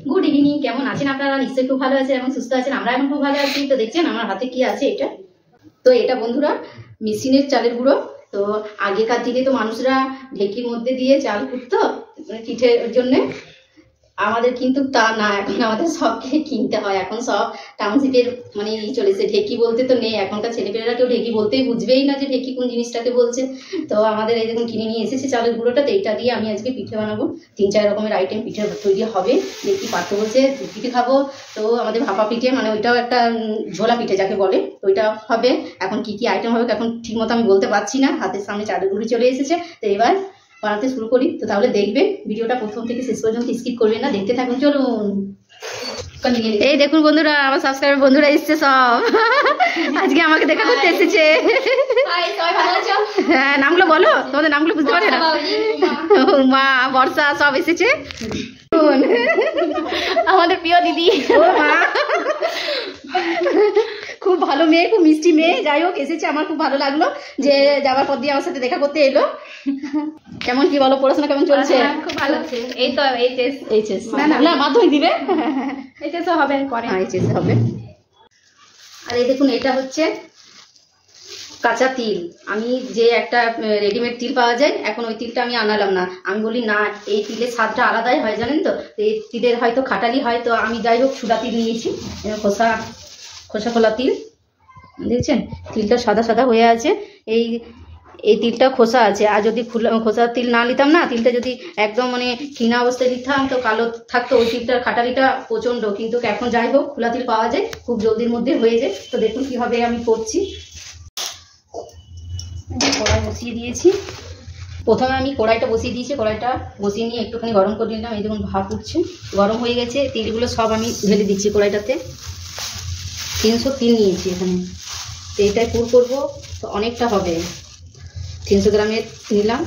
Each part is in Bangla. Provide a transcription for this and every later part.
গুড ইভিনিং, কেমন আছেন আপনারা? নিশ্চয়ই খুব ভালো আছেন এবং সুস্থ আছেন। আমরা এখন খুব ভালো আছি। তো দেখছেন আমার হাতে কি আছে, এটা তো এটা বন্ধুরা মেশিনের চালের গুঁড়ো। তো আগেকার দিনে তো মানুষরা ঢেকির মধ্যে দিয়ে চাল কুটতো পিঠের জন্য, আমাদের কিন্তু তা না, এখন আমাদের সবকে কিনতে হয়। এখন সব টাউনশিপের মানে চলেছে, ঢেকি বলতে তো নেই এখনকার ছেলেপেলেরা, কেউ ঢেকি বলতেই বুঝবেই না যে ঢেকি কোন জিনিসটাকে বলছে। তো আমাদের এই দেখুন কিনে নিয়ে এসেছে চালের গুঁড়োটা, তো এটা দিয়ে আমি আজকে পিঠে বানাবো। 3-4 রকমের আইটেম পিঠে তৈরি হবে। দেখি পাত্র বলছে পিঠে খাবো, তো আমাদের ভাপা পিঠে মানে ওইটাও একটা ঝোলা পিঠে যাকে বলে, তো ওইটা হবে। এখন কি কি আইটেম হবে এখন ঠিক মতো আমি বলতে পারছি না, হাতের সামনে চালের গুঁড়ি চলে এসেছে। তো এবার বানাতে শুরু করি। তো তাহলে দেখবেন ভিডিওটা প্রথম থেকে শেষ পর্যন্ত স্কিপ করবেন না, দেখতে থাকুন। চলুন। এই দেখুন বন্ধুরা, আমার সাবস্ক্রাইবার বন্ধুরা এসছে সব, আজকে আমাকে দেখা করতে এসেছে। হ্যাঁ, নামগুলো বলো, তোমাদের নামগুলো বুঝতে পারে না। মা, বর্ষা সব এসেছে। আমাদের প্রিয় দিদি, মা খুব ভালো মেয়ে, খুব মিষ্টি মেয়ে। যাই হোক এসেছে, আমার খুব ভালো লাগলো যে যাওয়ার পর দিয়ে আমার সাথে দেখা করতে এলো। কেমন কি বলো, পড়াশোনা কেমন চলছে? খুব ভালো আছে। এই তো এইচএস না মাধ্যমিক দিবে, এইচএস হবে পরে। এইচএস হবে। আর এই দেখুন এটা হচ্ছে কাঁচা তিল। আমি যে একটা রেডিমেড তিল পাওয়া যায়, এখন ওই তিলটা আমি আনালাম না। আমি বলি না, এই তিলের স্বাদটা আলাদাই হয় জানেন তো। এই তিলের হয়তো খাটালি হয়, তো আমি যাই হোক সুদা তিল নিয়েছি, খোসা খোলা তিল। দেখছেন তিলটা সাদা সাদা হয়ে আছে। এই তিলটা খোসা আছে, আর যদি খোসা তিল না নিতাম না, তিলটা যদি একদম মানে কিনা অবস্থায় নিতাম তো কালো থাকতো, ওই তিলটার খাটালিটা প্রচণ্ড। কিন্তু এখন যাই হোক খোলা তিল পাওয়া যায়, খুব জলদির মধ্যে হয়ে যায়। তো দেখুন কীভাবে আমি করছি। কড়াই বসিয়ে দিয়েছি, প্রথমে আমি কড়াইটা বসিয়ে দিয়েছি। কড়াইটা বসিয়ে নিয়ে একটুখানি গরম করে নিলাম। এই দেখুন ভাপ উঠছে, গরম হয়ে গেছে। তিলগুলো সব আমি ঢেলে দিচ্ছি কড়াইটাতে। 300 তিল নিয়েছি এখানে, তো এটাই পুর করবো, তো অনেকটা হবে। 300 গ্রামের নিলাম।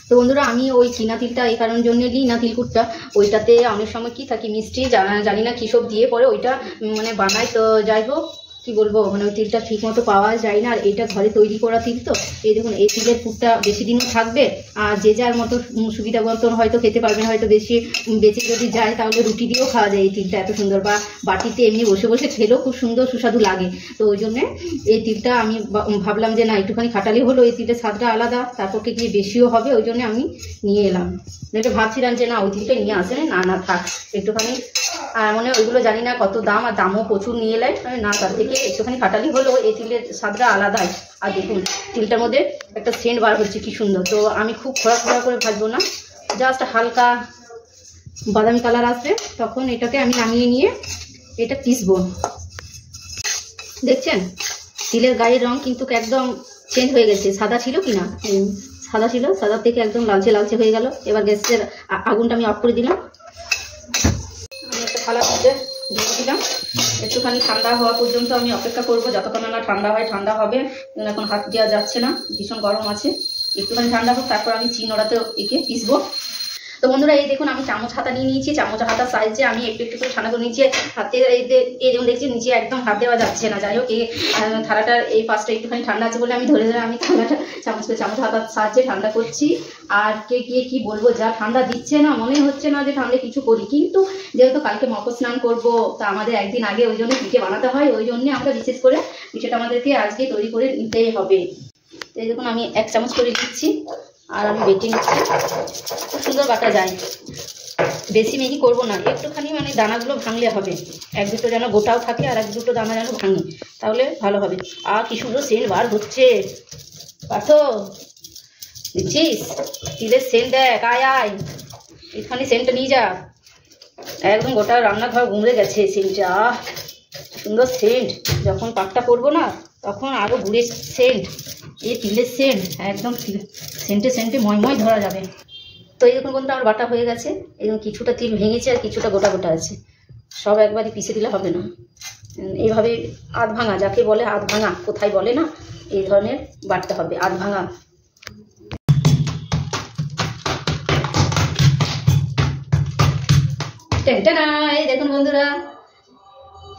তো বন্ধুরা আমি ওই কিনা তিলটা এই কারণের জন্য নিই না, তিলকুটটা ওইটাতে অনেক সময় কি থাকি মিষ্টি জানি না কী সব দিয়ে পরে ওইটা মানে বানায়। তো যাই হোক কি বলবো, মানে ওই তিলটা ঠিক মতো পাওয়া যায় না। আর এটা ঘরে তৈরি করা তিল, তো এই দেখুন এই তিলের পুরটা বেশি দিনও থাকবে। আর যে যার মতো সুবিধা মতন হয়তো খেতে পারবেন, হয়তো বেশি যদি যায় তাহলে রুটি দিয়েও খাওয়া যায় এই তিলটা, এত সুন্দর। বা বাটিতে এমনি বসে বসে খেলেও খুব সুন্দর সুস্বাদু লাগে। তো ওই জন্যে এই তিলটা আমি ভাবলাম যে না, একটুখানি খাটালি হলো, এই তিলটার স্বাদটা আলাদা, তারপর কি বেশিও হবে, ওই জন্য আমি নিয়ে এলাম। এটা ভাবছিলাম যে না ওই তিলটা নিয়ে আসে না থাক একটুখানি, আর মানে ওইগুলো জানি না কত দাম, আর দামও প্রচুর নিয়ে এলাই না, তার থেকে একটুখানি খাটালি হলো, এই তিলের স্বাদটা আলাদাই। আর দেখুন তিলটার মধ্যে একটা সেন্ট বার হচ্ছে কি সুন্দর। তো আমি খুব খোড়া করে ভাজবো না, জাস্ট হালকা বাদামি কালার আসবে, তখন এটাকে আমি নামিয়ে নিয়ে এটা পিসবো। দেখছেন তিলের গায়ের রং কিন্তু একদম চেঞ্জ হয়ে গেছে। সাদা ছিল কি না, সাদা ছিল, সাদা থেকে একদম লালচে হয়ে গেল। এবার গ্যাসের আগুনটা আমি অফ করে দিলাম। আমি একটা থালার মধ্যে দিয়ে দিলাম। একটুখানি ঠান্ডা হওয়া পর্যন্ত আমি অপেক্ষা করবো, যতক্ষণ না ঠান্ডা হয়। ঠান্ডা হবে, এখন হাত দেওয়া যাচ্ছে না, ভীষণ গরম আছে। একটুখানি ঠান্ডা হোক, তারপর আমি চিনোড়াতে একে পিসবো। তো বন্ধুরা এই দেখুন আমি চামচ হাতা নিয়ে নিয়েছি, চামচ হাতার সাইজে আমি একটু করে ঠান্ডা করে নিচে হাতে এই যেমন দেখছি নিচে একদম হাত দেওয়া যাচ্ছে না। যাই হোক এই থালাটার এই পাশটা একটুখানি ঠান্ডা আছে বলে আমি ধরে আমি ঠান্ডাটা চামচ হাতার সাহায্যে ঠান্ডা করছি। আর কে কি বলবো, যা ঠান্ডা দিচ্ছে না, মনে হচ্ছে না যে ঠান্ডা কিছু করি। কিন্তু যেহেতু কালকে মকর স্নান করবো, তা আমাদের একদিন আগে ওই জন্য পিঠে বানাতে হয়, ওই জন্য আমরা বিশেষ করে পিঠেটা আমাদেরকে আজকে তৈরি করে নিতেই হবে। এই দেখুন আমি 1 চামচ করে দিচ্ছি, আর আমি বেটে নিচ্ছি। খুব সুন্দর বাটা যায়, বেশি মেহি করবো না, একটুখানি মানে দানাগুলো ভাঙলে হবে। 1-2টো যেন গোটাও থাকে, আর 1-2টো দানা যেন ভাঙে, তাহলে ভালো হবে। আর কি সুন্দর সেন্ট বার হচ্ছে, পার্থ দেখছিস তিলের সেন্ট, দেখ আয় এখানে সেন্টটা নিয়ে যা। একদম গোটা রান্নাঘর গুঁড়ে গেছে সেন্টটা, সুন্দর সেন্ট। যখন পাকটা করবো না তখন আরও গুঁড়ে সেন্ট, এই তিলের সেন্ট একদম সেন্টে ময় ধরা যাবে। তো এই দেখুন বন্ধুরা আমার বাটা হয়ে গেছে। এবং কিছুটা তিল ভেঙেছে আর কিছুটা গোটা আছে, সব একবারই পিষে দিলে হবে না। এইভাবে আধ ভাঙা, যাকে বলে আধ ভাঙা, কোথায় বলে না, এই ধরনের বাটতে হবে আধ ভাঙা। এই দেখুন বন্ধুরা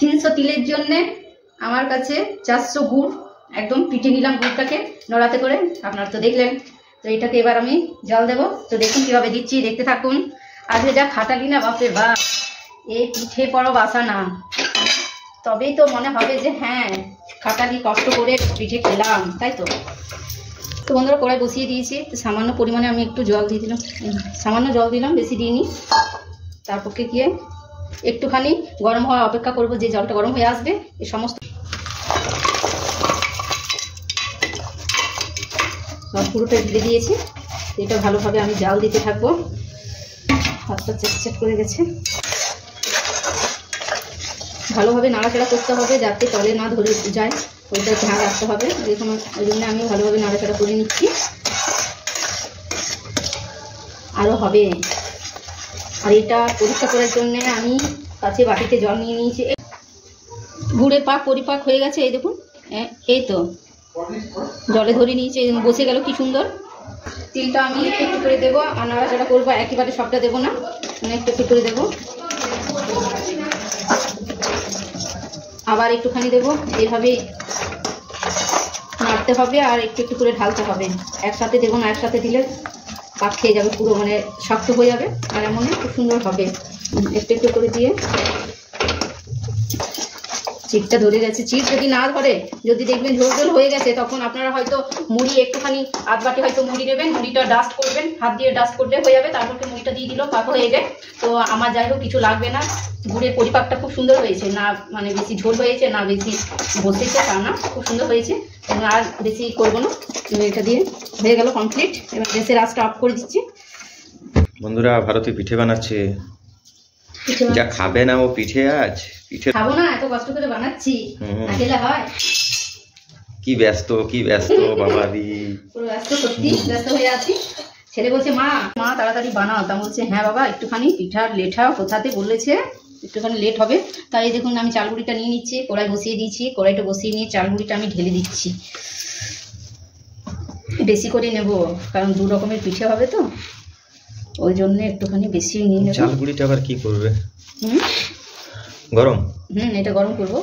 300 তিলের জন্যে আমার কাছে 400 গুড় একদম পিটে নিলাম, গুড়টাকে নড়াতে করে, আপনারা তো দেখলেন। তো এটাকে এবার আমি জল দেবো। তো দেখুন কীভাবে দিচ্ছি, দেখতে থাকুন। আজকে যা খাটালি না বাপরে বাপ, এই পিঠে পরব আসা না, তবেই তো মনে হবে যে হ্যাঁ খাটালি কষ্ট করে পিঠে খেলাম, তাই তো। তো বন্ধুরা কড়াই বসিয়ে দিয়েছি, সামান্য পরিমাণে আমি একটু জল দিয়ে দিলাম, সামান্য জল দিলাম, বেশি দিইনি। তারপরে গিয়ে একটুখানি গরম হওয়া অপেক্ষা করব, যে জলটা গরম হয়ে আসবে এই সমস্ত পুরোটা ঢেলে দিয়েছি। এটা ভালোভাবে আমি জাল দিতে থাকবো। হাতটা চেক করে গেছে, ভালোভাবে নাড়াচাড়া করতে হবে যাতে তলে না ধরে যায়, ওইটা ধ্যান রাখতে হবে। দেখুন ওই জন্য আমি ভালোভাবে নাড়াচাড়া করে নিচ্ছি। আরও হবে। আর এটা পরীক্ষা করার জন্য আমি কাছে বাটিতে জল নিয়ে নিয়েছি। গুড়ের পাক পরিপাক হয়ে গেছে, এই দেখুন, এই তো জলে ধরে নিয়েছি, বসে গেল কি সুন্দর। তিলটা আমি একটু একটু করে দেবো, আর নাড়াচাড়া করবো, একেবারে সবটা দেবো না, একটু একটু করে দেবো। আবার একটুখানি দেবো, এইভাবে নাড়তে হবে আর একটু একটু করে ঢালতে হবে। একসাথে দেবো না, একসাথে দিলে পাক খেয়ে যাবে পুরো, মানে শক্ত হয়ে যাবে, আর এমন খুব সুন্দর হবে। একটু একটু করে দিয়ে চিটটা ধরে গেছে। চিট যদি না ধরে, যদি দেখবেন ঝোল ঝোল হয়ে গেছে, তখন আপনারা হয়তো মুড়ি একটুখানি আধ বাটি হয়তো মুড়ি নেবেন, মুড়িটা ডাস্ট করবেন, হাত দিয়ে ডাস্ট করলে হয়ে যাবে। তারপরে মুড়িটা দিয়ে দিলেও পাক হয়ে যায়। তো আমার যাই হোক কিছু লাগবে না, গুড়ের পরিপাকটা খুব সুন্দর হয়েছে, না মানে বেশি ঝোল হয়েছে না বেশি বসেছে তা না, খুব সুন্দর হয়েছে। আর বেশি করবো না, এটা দিয়ে হয়ে গেল কমপ্লিট। এবার গ্যাসের আঁচটা অফ করে দিচ্ছি। বন্ধুরা ভারতী পিঠে বানাচ্ছে, যা খাবে না ও পিঠে, আজ পিঠে খাবো না, এত কষ্ট করে বানাচ্ছি, খেলে হয়। কি ব্যস্ত বাবারি, পুরো ব্যস্ত, সত্যি ব্যস্ত হয়ে আছি। ছেলে বলছে মা তাড়াতাড়ি বানাও, তা বলছে হ্যাঁ বাবা একটুখানি পিঠার লেঠা কোথাতে বলেছে, একটুখানি লেট হবে। তাই দেখুন আমি চালগুড়িটা নিয়ে নিচ্ছি, কড়াই বসিয়ে দিয়েছি, কড়াইটা বসিয়ে নিয়ে চালগুড়িটা আমি ঢেলে দিচ্ছি। বেশি করে নেব, কারণ দু রকমের পিঠে হবে তো, ওই জন্য একটুখানি বেশি নিয়ে নেব। চালগুড়িটা আবার কি করবে? গরম? এটা গরম করব।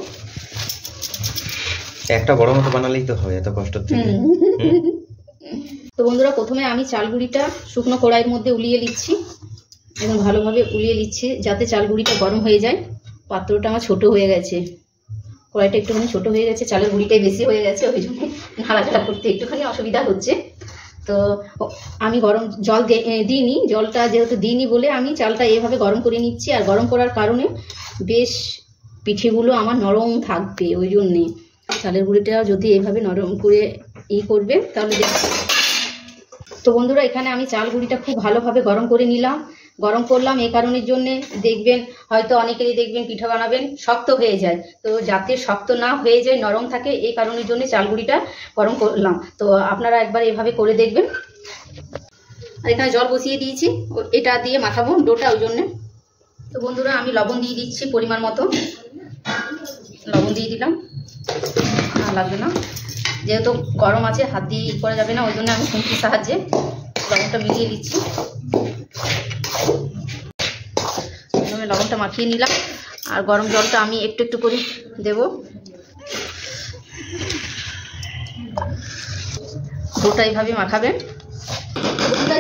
একটা বড় মতো বানালেই তো হয়, এত কষ্ট থেকে। তো বন্ধুরা প্রথমে আমি চালগুড়িটা শুকনো কড়াইয়ের মধ্যে উলিয়ে নিচ্ছি, এবং ভালোভাবে উলিয়ে নিচ্ছি যাতে চালগুড়িটা গরম হয়ে যায়। পাত্রটা আমার ছোট হয়ে গেছে, কড়াইটা একটুখানি ছোট হয়ে গেছে, চালের গুঁড়িটাই বেশি হয়ে গেছে, ওই জন্য নাড়াচাড়া করতে একটুখানি অসুবিধা হচ্ছে। তো আমি গরম জল দিইনি, জলটা যেহেতু দিইনি বলে আমি চালটা এইভাবে গরম করে নিচ্ছি। আর গরম করার কারণে বেশ পিঠেগুলো আমার নরম থাকবে, ওই জন্যে চালের গুঁড়িটা যদি এইভাবে নরম করে করবে তাহলে। তো বন্ধুরা এখানে আমি চাল গুঁড়িটা খুব ভালোভাবে গরম করে নিলাম। গরম করলাম এই কারণের জন্যে, দেখবেন হয়তো অনেকেরই দেখবেন পিঠা বানাবেন শক্ত হয়ে যায়, তো যাতে শক্ত না হয়ে যায়, নরম থাকে, এই কারণের জন্য চাল গুঁড়িটা গরম করলাম। তো আপনারা একবার এভাবে করে দেখবেন। আর এখানে জল বসিয়ে দিয়েছি, এটা দিয়ে মাখাবো ডোটা, ওই জন্যে। তো বন্ধুরা আমি লবণ দিয়ে দিচ্ছি পরিমাণ মতো, লবণ দিয়ে দিলাম, আর লাগবে না, যেহেতু গরম আছে হাত দিয়ে করা যাবে না, ওই জন্য আমি খুন্তির সাহায্যে লবণটা মিলিয়ে দিচ্ছি। লবণটা মাখিয়ে নিলাম, আর গরম জলটা আমি একটু একটু করে দেব। ডোটা এইভাবে মাখাবেন।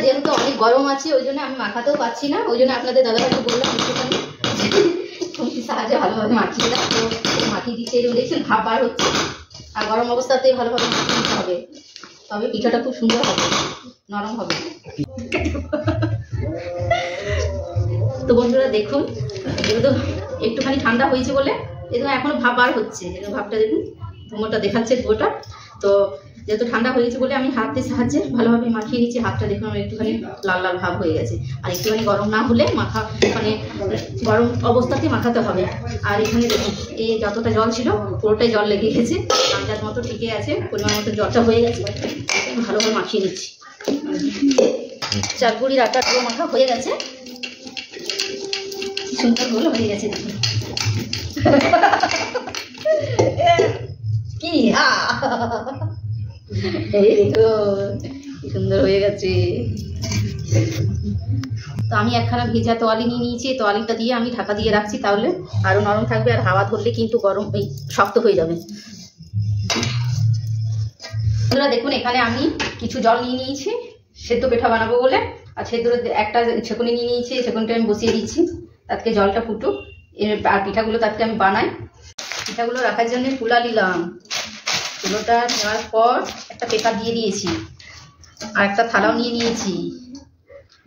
যেহেতু অনেক গরম আছে ওই জন্য আমি মাখাতেও পারছি না, ওই জন্য আপনাদের দাদাভাইকে বললাম একটুখানি খুন্তির সাহায্যে ভালোভাবে মাখিয়ে দাও। তো মাখিয়ে দিচ্ছে, এরকম দেখছেন ভাব বার হচ্ছে। আর গরম অবস্থাতেই ভালোভাবে মাখিয়ে দিতে হবে, তবে পিঠাটা খুব সুন্দর হবে, নরম হবে। তো বন্ধুরা দেখুন, যেহেতু একটুখানি ঠান্ডা হয়েছে বলে এরকম এখনো ভাব বার হচ্ছে, এরকম ভাবটা দেখুন, ধুমোটা দেখাচ্ছে ধুয়োটা। তো যেহেতু ঠান্ডা হয়েছে বলে আমি হাতের সাহায্যে ভালোভাবে মাখিয়ে নিচ্ছি। হাতটা দেখুন আমার একটুখানি লাল লাল ভাব হয়ে গেছে। আর একটুখানি গরম না হলে মাখা, মানে গরম অবস্থাতেই মাখাতে হবে। আর এখানে দেখুন এই যতটা জল ছিল পুরোটাই জল লেগে গেছে, আন্দাজ মতো ঠিকই আছে, পরিমাণ মতো জলটা হয়ে গেছে, ভালোভাবে মাখিয়ে নিচ্ছি। চালগুড়ির আটা পুরো মাখা হয়ে গেছে, সুন্দর গোল হয়ে গেছে দেখুন। কি এই দেখো কি সুন্দর হয়ে গেছে। তো আমি একখানা ভেজা তোয়ালি নিয়ে নিয়েছি, তোয়ালিটা দিয়ে আমি ঢাকা দিয়ে রাখছি, তাহলে আরো নরম থাকবে। আর হাওয়া ধরলে কিন্তু গরম শক্ত হয়ে যাবে। বন্ধুরা দেখুন এখানে আমি কিছু জল নিয়ে নিয়েছি সেদ্ধ পিঠা বানাবো বলে। আর সেদ্ধর একটা ছেঁকুনি নিয়ে নিয়েছি, ছেঁকুনিটা আমি বসিয়ে দিচ্ছি, তাতে জলটা ফুটুক। আর পিঠাগুলো তাতে আমি বানাই। পিঠাগুলো রাখার জন্য তুলা নিলাম, তুলোটা নেওয়ার পর একটা পেপার দিয়ে দিয়েছি, আর একটা থালাও নিয়ে নিয়েছি,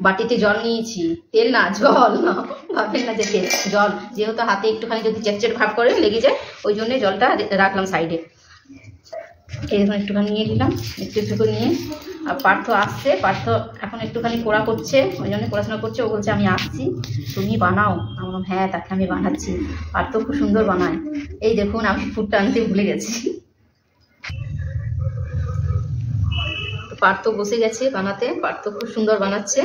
বাটিতে জল নিয়েছি, তেল না জল না, ভাববেন না যে তেল, জল, যেহেতু হাতে একটুখানি যদি চেটচেট ভাব করে লেগে যায় ওই জন্য জলটা রাখলাম সাইডে। এরকম একটুখানি নিয়ে নিলাম, একটু করে নিয়ে। আর পার্থ আসছে, পার্থ এখন একটুখানি পড়া করছে, ওই জন্য পড়াশোনা করছে। ও বলছে আমি আসছি, তুমি বানাও। আমি বললাম হ্যাঁ, তাকে আমি বানাচ্ছি। পার্থ খুব সুন্দর বানায়। এই দেখুন আমি ফুটটা আনতে ভুলে গেছি। পার্থ বসে গেছে বানাতে, পার্থ খুব সুন্দর বানাচ্ছে।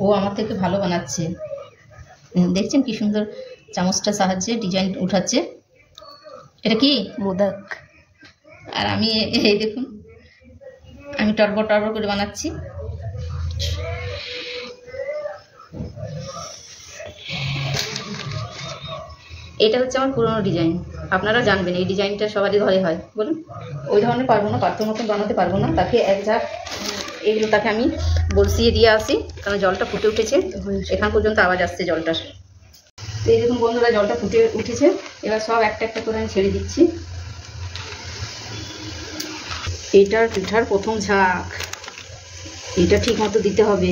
ও আমার থেকে ভালো বানাচ্ছে। দেখছেন কি সুন্দর চামচটার সাহায্যে ডিজাইন উঠাচ্ছে। এটা কি মোদক, আর আমি এই দেখুন আমি টরবর টরবর করে বানাচ্ছি। এটা হচ্ছে আমার পুরোনো ডিজাইন, আপনারা জানবেন এই ডিজাইনটা সবারই ঘরে হয়। বলুন ওই ধরনের পারবো না, পার্থর মতন বানাতে পারবো না। তাকে এক ঝাঁক এগুলো তাকে আমি বসিয়ে দিয়ে আসি, কারণ জলটা ফুটে উঠেছে, এখান পর্যন্ত আওয়াজ আসছে জলটার। এই দেখুন বন্ধুরা জলটা ফুটে উঠেছে, এবার সব একটা একটা করে আমি ছেড়ে দিচ্ছি। এটার পিঠার প্রথম ঝাঁক, এটা ঠিক মতো দিতে হবে।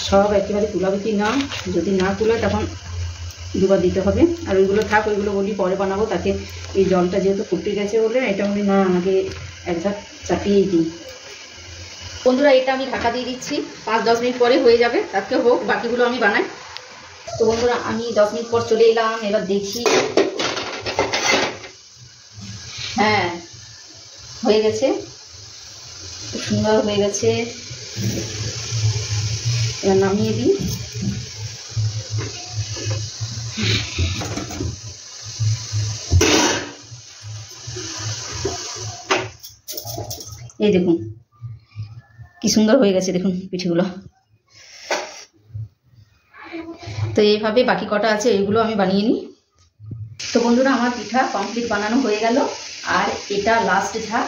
সব একেবারে তুলাবি না, যদি না তুলে তখন দুবার দিতে হবে। আর ওইগুলো থাক, ওইগুলো বলি পরে বানাবো। তাকে এই জলটা যেহেতু ফুটে গেছে বলে এটা বলি না, আমাকে এক ঝাঁক চাপিয়েই দিই। বন্ধুরা এটা আমি ঢাকা দিয়ে দিচ্ছি, 5-10 মিনিট পরে হয়ে যাবে, তাকে হোক, বাকিগুলো আমি বানাই। তো বন্ধুরা আমি 10 মিনিট পর চলে এলাম, এবার দেখি। হ্যাঁ হয়ে গেছে, খুব সুন্দর হয়ে গেছে। এবার নামিয়ে দিই। এই দেখুন কি সুন্দর হয়ে গেছে, দেখুন পিঠেগুলো। তো এইভাবে বাকি কটা আছে এইগুলো আমি বানিয়ে নিই। তো বন্ধুরা আমার পিঠা কমপ্লিট বানানো হয়ে গেল, আর এটা লাস্ট ঝাঁক।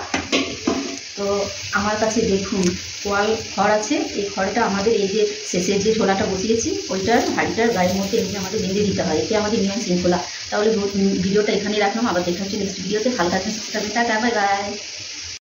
তো আমার কাছে দেখুন কোয়াল খড় আছে, এই খড়টা আমাদের এই যে শেষের যে ছোলাটা বসিয়েছি ওইটার হাঁড়িটার গায়ের মধ্যে এমনি আমাদের বেঁধে দিতে হয়, এতে আমাদের নিয়ম শৃঙ্খলা। তাহলে ভিডিওটা এখানেই রাখলাম, আবার দেখা হচ্ছে নেক্সট ভিডিওতে। ভালো থাকবেন, সুস্থ থাকবেন, টাটা, বাই বাই।